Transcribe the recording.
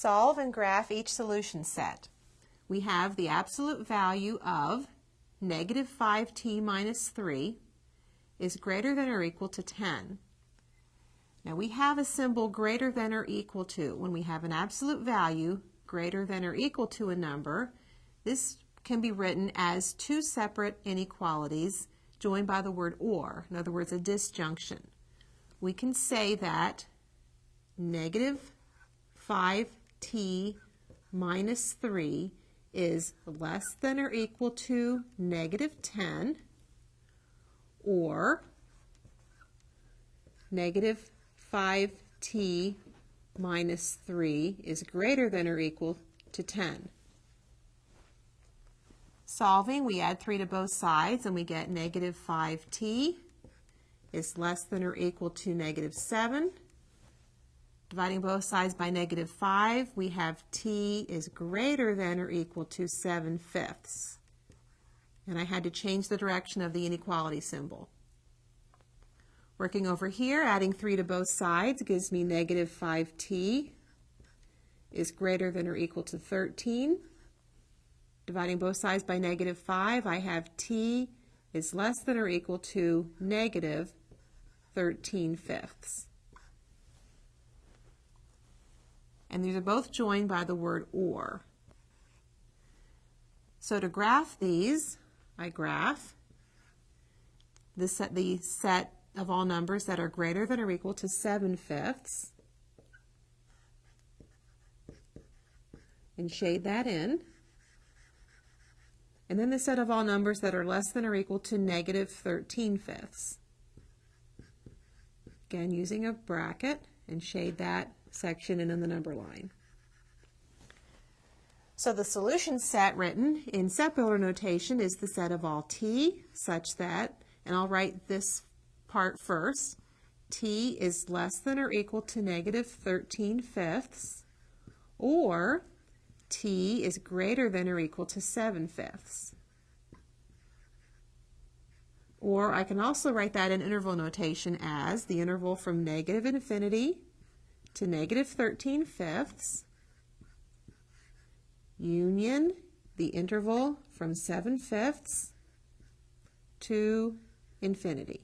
Solve and graph each solution set. We have the absolute value of negative 5t minus 3 is greater than or equal to 10. Now we have a symbol greater than or equal to. When we have an absolute value greater than or equal to a number, this can be written as two separate inequalities joined by the word or, in other words, a disjunction. We can say that negative 5t minus 3 is less than or equal to negative 10, or negative 5t minus 3 is greater than or equal to 10. Solving, we add 3 to both sides and we get negative 5t is less than or equal to negative 7. Dividing both sides by negative 5, we have t is greater than or equal to 7/5. And I had to change the direction of the inequality symbol. Working over here, adding 3 to both sides gives me negative 5t is greater than or equal to 13. Dividing both sides by negative 5, I have t is less than or equal to negative 13/5. And these are both joined by the word or. So to graph these, I graph the set of all numbers that are greater than or equal to 7/5 and shade that in. And then the set of all numbers that are less than or equal to negative 13/5. Again, using a bracket and shade that section in the number line. So the solution set written in separar notation is the set of all t such that, and I'll write this part first, t is less than or equal to negative 13/5, or t is greater than or equal to 7/5. Or I can also write that in interval notation as the interval from negative infinity to negative 13/5 union the interval from 7/5 to infinity.